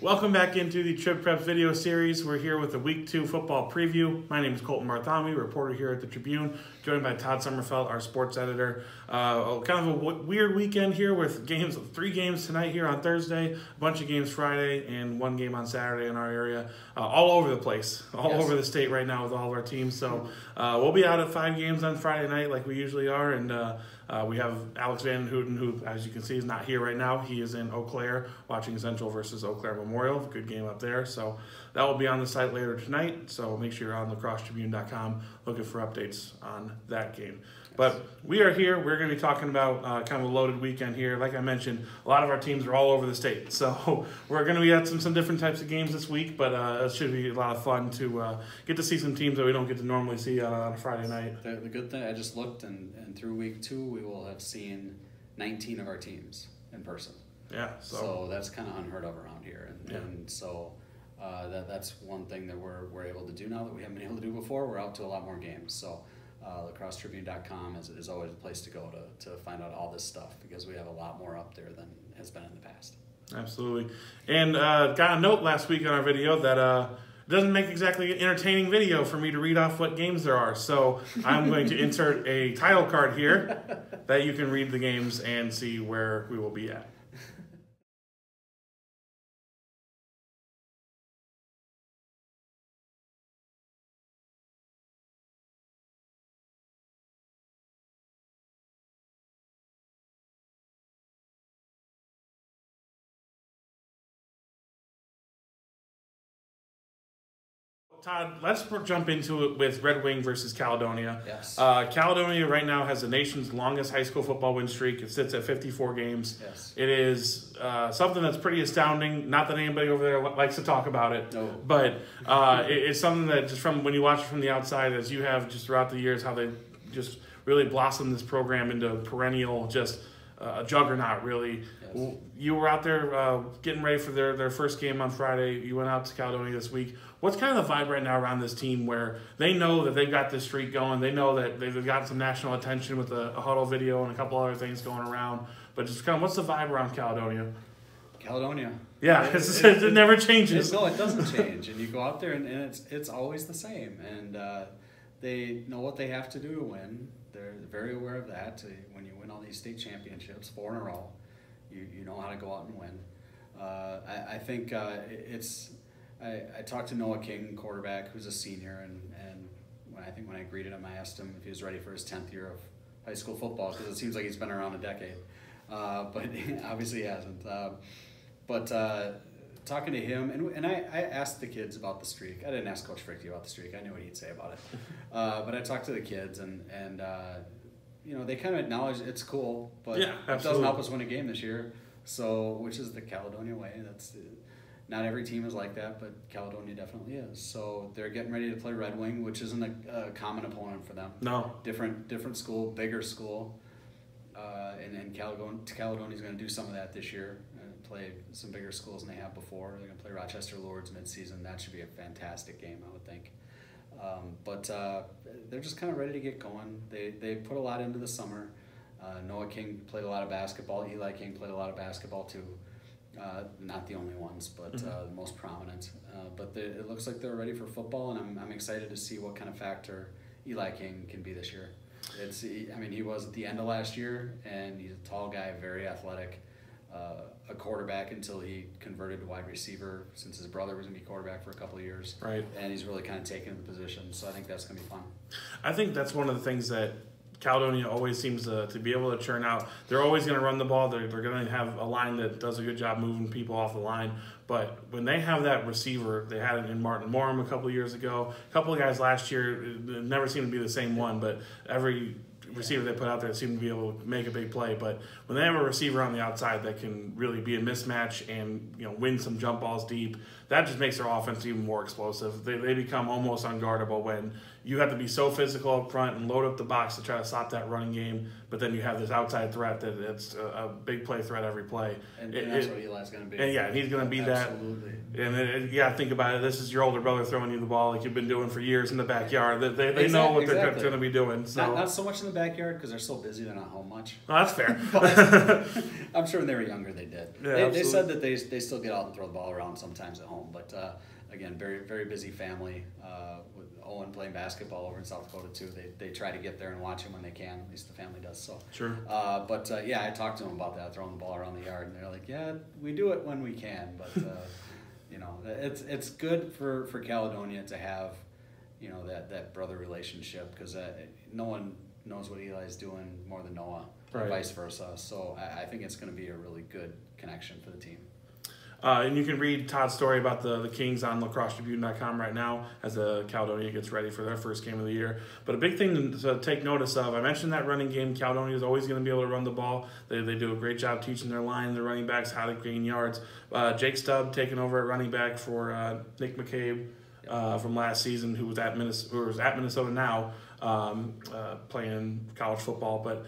Welcome back into the TribPreps video series. We're here with the Week 2 football preview. My name is Colten Bartholomew, reporter here at the Tribune, joined by Todd Sommerfeldt, our sports editor. Kind of a weird weekend here with games, 3 games tonight here on Thursday, a bunch of games Friday, and 1 game on Saturday in our area. All over the place, all over the state right now with all of our teams. So we'll be out at 5 games on Friday night like we usually are, and we have Alex Van Houten, who, as you can see, is not here right now. He is in Eau Claire watching Central versus Eau Claire Memorial. Good game up there. So that will be on the site later tonight. So make sure you're on lacrossetribune.com looking for updates on that game. But we are here. We're going to be talking about kind of a loaded weekend here. Like I mentioned, a lot of our teams are all over the state. So we're going to be at some different types of games this week, but it should be a lot of fun to get to see some teams that we don't get to normally see on a Friday night. The good thing, I just looked, and through week 2, we will have seen 19 of our teams in person. Yeah. So that's kind of unheard of around here. And so that's one thing that we're able to do now that we haven't been able to do before. We're out to a lot more games. So lacrossetribune.com is always a place to go to find out all this stuff, because we have a lot more up there than has been in the past. Absolutely. And got a note last week on our video that it doesn't make exactly an entertaining video for me to read off what games there are. So I'm going to insert a title card here that you can read the games and see where we will be at. Todd, let's jump into it with Red Wing versus Caledonia. Yes. Caledonia right now has the nation's longest high school football win streak. It sits at 54 games. Yes. It is something that's pretty astounding. Not that anybody over there likes to talk about it, no. But it's something that just from when you watch it from the outside, as you have just throughout the years, how they just really blossomed this program into perennial, just a juggernaut, really. Yes. You were out there getting ready for their first game on Friday. You went out to Caledonia this week. What's kind of the vibe right now around this team where they know that they've got this streak going? They know that they've got some national attention with a huddle video and a couple other things going around. But just kind of what's the vibe around Caledonia? Caledonia. Yeah, it never changes. No, it doesn't change. And you go out there and it's always the same. And they know what they have to do to win. They're very aware of that. When you win all these state championships, 4 in a row, you know how to go out and win. I think I talked to Noah King, quarterback, who's a senior, and when I greeted him, I asked him if he was ready for his 10th year of high school football, because it seems like he's been around a decade, but obviously he hasn't. Talking to him, and I asked the kids about the streak. I didn't ask Coach Fricky about the streak. I knew what he'd say about it. But I talked to the kids, and you know, they kind of acknowledge it's cool, but it doesn't help us win a game this year. So, which is the Caledonia way. Not every team is like that, but Caledonia definitely is. So they're getting ready to play Red Wing, which isn't a common opponent for them. No. Different school, bigger school. And Caledonia is going to do some of that this year. Play some bigger schools than they have before. They're going to play Rochester Lourdes midseason. That should be a fantastic game, I would think. But they're just kind of ready to get going. They put a lot into the summer. Noah King played a lot of basketball. Eli King played a lot of basketball too. Not the only ones, but the most prominent. But it looks like they're ready for football, and I'm excited to see what kind of factor Eli King can be this year. He was at the end of last year, and he's a tall guy, very athletic. A quarterback until he converted to wide receiver, since his brother was going to be quarterback for a couple of years. Right. And he's really kind of taken the position, so I think that's going to be fun. I think that's one of the things that Caledonia always seems to be able to churn out. They're always going to run the ball. They're going to have a line that does a good job moving people off the line. But when they have that receiver, they had it in Martin Morum a couple of years ago. A couple of guys last year, it never seemed to be the same one, but every receiver they put out there seemed to be able to make a big play. But when they have a receiver on the outside that can really be a mismatch and win some jump balls deep, that just makes their offense even more explosive. They become almost unguardable when you have to be so physical up front and load up the box to try to stop that running game. But then you have this outside threat that it's a big play threat every play. And that's what Eli's going to be. And yeah, he's going to be Absolutely. that. And you got to think about it. This is your older brother throwing you the ball like you've been doing for years in the backyard. They know what they're going to be doing. So. Not so much in the backyard because they're so busy they're not home much. Oh, that's fair. But I'm sure when they were younger they did. Yeah, they said that they still get out and throw the ball around sometimes at home. But again, very, very busy family. With Owen playing basketball over in South Dakota too. They try to get there and watch him when they can. At least the family does. So sure. But yeah, I talked to them about that, throwing the ball around the yard, and they're like, "Yeah, we do it when we can." But you know, it's good for Caledonia to have, you know, that brother relationship, because no one knows what Eli's doing more than Noah, right. and vice versa. So I think it's going to be a really good connection for the team. And you can read Todd's story about the Kings on lacrossetribune.com right now as Caledonia gets ready for their first game of the year. But a big thing to take notice of, I mentioned that running game. Caledonia is always going to be able to run the ball. They do a great job teaching their line, their running backs, how to gain yards. Jake Stubb taking over at running back for Nick McCabe from last season, who was at Minnesota now, playing college football. But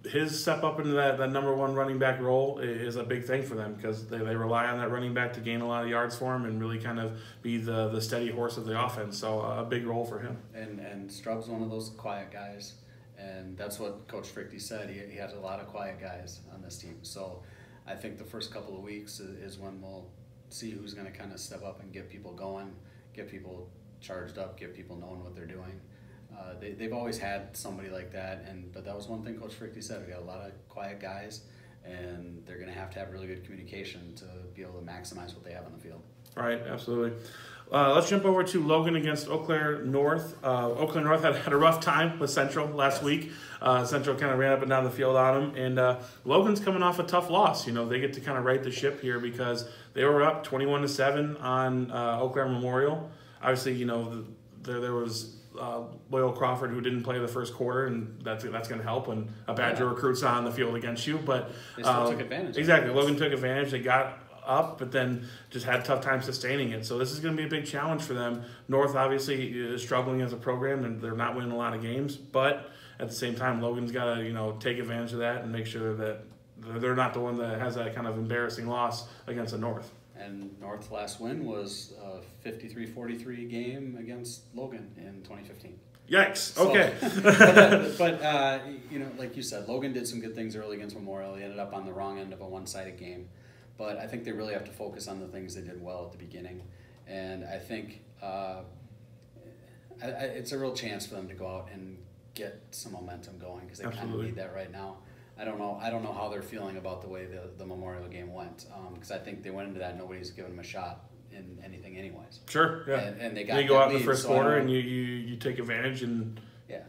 his step up into that number one running back role is a big thing for them, because they rely on that running back to gain a lot of yards for him and really kind of be the steady horse of the offense. So a big role for him. And Stubb's one of those quiet guys, and that's what Coach Frichty said. He has a lot of quiet guys on this team. So I think the first couple of weeks is when we'll see who's going to kind of step up and get people going, get people charged up, get people knowing what they're doing. They've always had somebody like that, but that was one thing Coach Frichty said. We got a lot of quiet guys, and they're going to have really good communication to be able to maximize what they have on the field. Right, absolutely. Let's jump over to Logan against Eau Claire North. Eau Claire North had a rough time with Central last week. Central kind of ran up and down the field on them, and Logan's coming off a tough loss. You know, they get to kind of right the ship here because they were up 21-7 on Eau Claire Memorial. Obviously, you know, there was Loyal Crawford, who didn't play the first quarter, and that's going to help when a Badger recruit's on the field against you. But they still took advantage. Exactly, Logan took advantage. They got up, but then just had a tough time sustaining it. So this is going to be a big challenge for them. North obviously is struggling as a program, and they're not winning a lot of games. But at the same time, Logan's got to take advantage of that and make sure that they're not the one that has that kind of embarrassing loss against the North. And North's last win was a 53-43 game against Logan in 2015. Yikes! Okay. But you know, like you said, Logan did some good things early against Memorial. He ended up on the wrong end of a one-sided game. But I think they really have to focus on the things they did well at the beginning. And I think it's a real chance for them to go out and get some momentum going, because they kind of need that right now. I don't know how they're feeling about the way the Memorial game went, because I think they went into that nobody's given them a shot in anything anyways. Sure, yeah. And they got they go out lead, in the first quarter and you take advantage and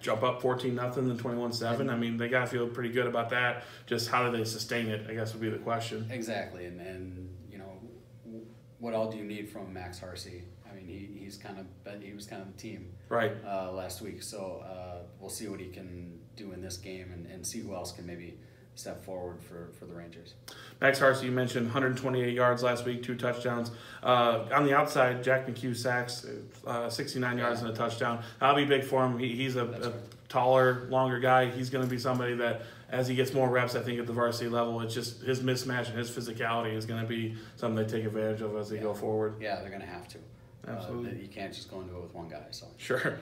jump up 14-0 then 21-7. I mean, they got to feel pretty good about that. Just how do they sustain it, I guess, would be the question. Exactly, and you know, what all do you need from Max Harsey? I mean, he was kind of the team last week, so we'll see what he can do in this game and see who else can maybe step forward for the Rangers. Max Harsey, you mentioned 128 yards last week, 2 touchdowns. On the outside, Jack McHugh sacks, 69 yards and a touchdown. That'll be big for him. He's a taller, longer guy. He's going to be somebody that, as he gets more reps, I think, at the varsity level, it's just his mismatch and his physicality is going to be something they take advantage of as they go forward. Yeah, they're going to have to. Absolutely. You can't just go into it with one guy. So Sure.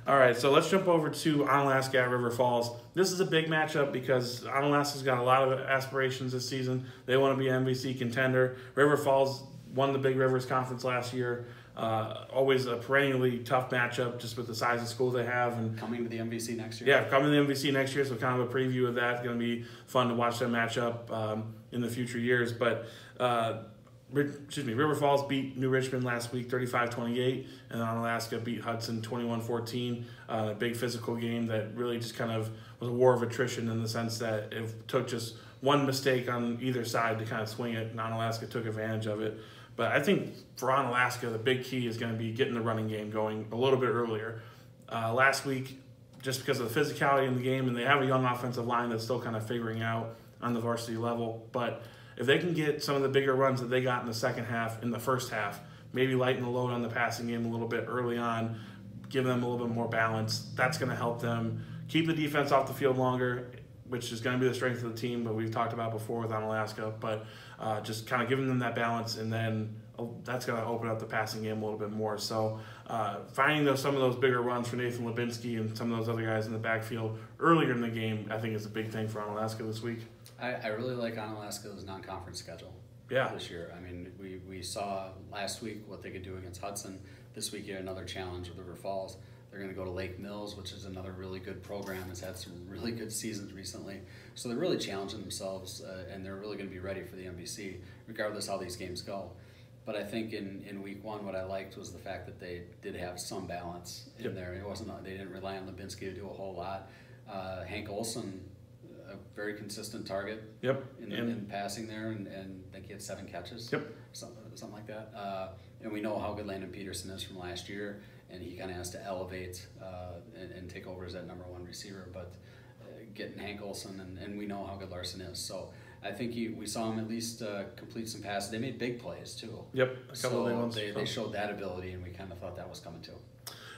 All right, so let's jump over to Onalaska at River Falls. This is a big matchup because Onalaska's got a lot of aspirations this season. They want to be an MVC contender. River Falls won the Big Rivers Conference last year. Always a perennially tough matchup just with the size of schools they have. And coming to the MVC next year. Yeah, coming to the MVC next year, so kind of a preview of that. It's going to be fun to watch that matchup in the future years. But River Falls beat New Richmond last week 35-28, and Onalaska beat Hudson 21-14. A big physical game that really just kind of was a war of attrition in the sense that it took just one mistake on either side to kind of swing it, and Onalaska took advantage of it. But I think for Onalaska, the big key is going to be getting the running game going a little bit earlier. Last week, just because of the physicality in the game, and they have a young offensive line that's still kind of figuring out on the varsity level, but if they can get some of the bigger runs that they got in the second half, in the first half, maybe lighten the load on the passing game a little bit early on, give them a little bit more balance. That's going to help them keep the defense off the field longer, which is going to be the strength of the team, but we've talked about before with Onalaska. But just kind of giving them that balance, and then that's going to open up the passing game a little bit more. So finding some of those bigger runs for Nathan Lubinski and some of those other guys in the backfield earlier in the game, I think is a big thing for Onalaska this week. I really like Onalaska's non-conference schedule this year. I mean, we saw last week what they could do against Hudson. This week, you had another challenge with River Falls. They're going to go to Lake Mills, which is another really good program. Has had some really good seasons recently. So they're really challenging themselves, and they're really going to be ready for the MVC, regardless how these games go. But I think in week one, what I liked was the fact that they did have some balance in there. It wasn't, they didn't rely on Lubinski to do a whole lot. Hank Olson, a very consistent target in passing there, and I think he had 7 catches, something like that. And we know how good Landon Peterson is from last year, and he kind of has to elevate and take over as that number 1 receiver. But getting Hank Olson, and we know how good Larson is. So I think we saw him at least complete some passes. They made big plays too. Yep, a couple of big ones. They showed that ability, and we kind of thought that was coming too.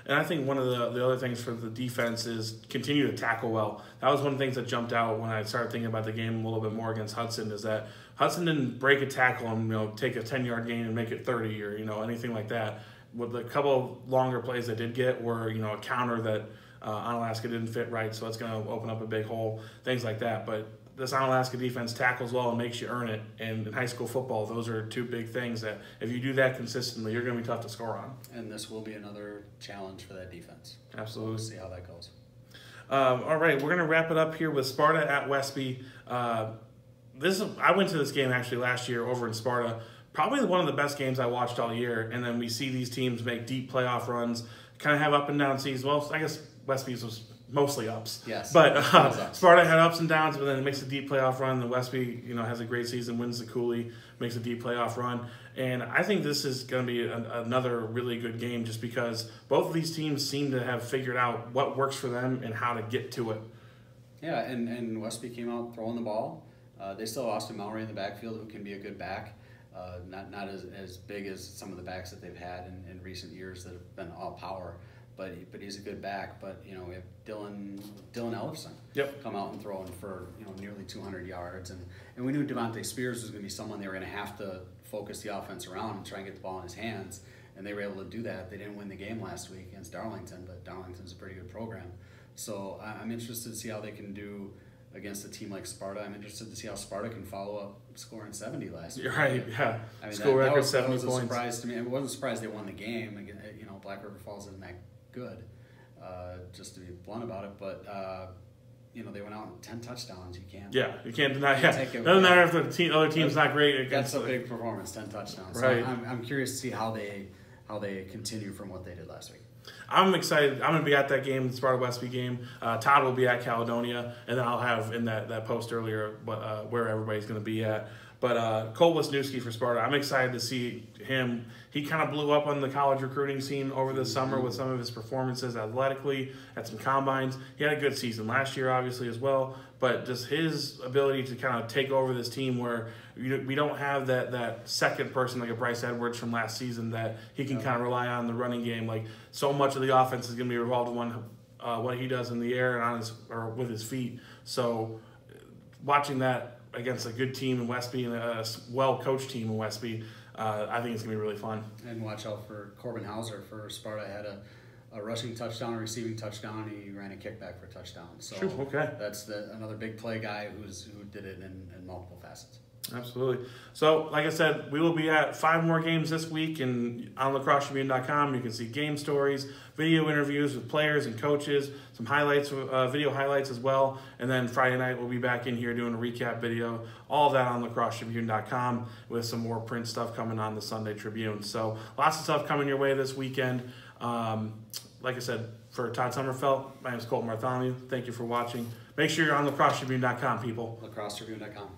And I think one of the other things for the defense is continue to tackle well. That was one of the things that jumped out when I started thinking about the game a little bit more against Hudson, is that Hudson didn't break a tackle and take a 10-yard gain and make it 30 or anything like that. With the couple of longer plays they did get were a counter that Onalaska didn't fit right, so it's going to open up a big hole, things like that. But this Onalaska defense tackles well and makes you earn it. And in high school football, those are 2 big things that if you do that consistently, you're going to be tough to score on. And this will be another challenge for that defense. Absolutely. We'll see how that goes. All right, we're going to wrap it up here with Sparta at Westby. I went to this game actually last year over in Sparta. Probably one of the best games I watched all year. And then we see these teams make deep playoff runs, kind of have up and down seasons. Well, I guess Westby's was mostly ups. Yes. But Sparta had ups and downs, but then it makes a deep playoff run. The Westby, has a great season, wins the Cooley, makes a deep playoff run. And I think this is going to be another really good game just because both of these teams seem to have figured out what works for them and how to get to it. Yeah, and Westby came out throwing the ball. They still have Austin Mallory in the backfield, who can be a good back. Not as big as some of the backs that they've had in recent years that have been all power. But he's a good back. But we have Dylan Ellefson come out and throwing for nearly 200 yards, and we knew Devontae Spears was going to be someone they were going to have to focus the offense around and try and get the ball in his hands, and they were able to do that. They didn't win the game last week against Darlington, but Darlington's a pretty good program. So I'm interested to see how they can do against a team like Sparta. I'm interested to see how Sparta can follow up scoring 70 last week. Right, yeah. I mean, School record 70 that was points. A surprise to me. It wasn't a surprise they won the game. Black River Falls isn't that good, just to be blunt about it. But, they went out in 10 touchdowns. You can't deny it. Doesn't matter if the other team's not great. That's a big performance, 10 touchdowns. Right. So I'm curious to see how they continue from what they did last week. I'm excited. I'm going to be at that game, the Sparta Westby game. Todd will be at Caledonia, and then I'll have in that post earlier where everybody's going to be at. But Cole Wisniewski for Sparta, I'm excited to see him. He kind of blew up on the college recruiting scene over the summer with some of his performances athletically at some combines. He had a good season last year, obviously, as well. But just his ability to kind of take over this team where we don't have that second person like a Bryce Edwards from last season that he can kind of rely on in the running game. Like, so much of the offense is going to be revolved on what he does in the air and with his feet. So watching that against a good team in Westby and a well-coached team in Westby, I think it's going to be really fun. And watch out for Corbin Hauser for Sparta. Had a rushing touchdown, a receiving touchdown. He ran a kickback for a touchdown. So okay. That's another big play guy who did it in multiple facets. Absolutely. So, like I said, we will be at 5 more games this week, and on lacrossetribune.com you can see game stories, video interviews with players and coaches, some highlights, video highlights as well, and then Friday night we'll be back in here doing a recap video. All of that on lacrossetribune.com with some more print stuff coming on the Sunday Tribune. So, lots of stuff coming your way this weekend. Like I said, for Todd Sommerfeldt, my name is Colten Bartholomew. Thank you for watching. Make sure you're on lacrossetribune.com, people. lacrossetribune.com.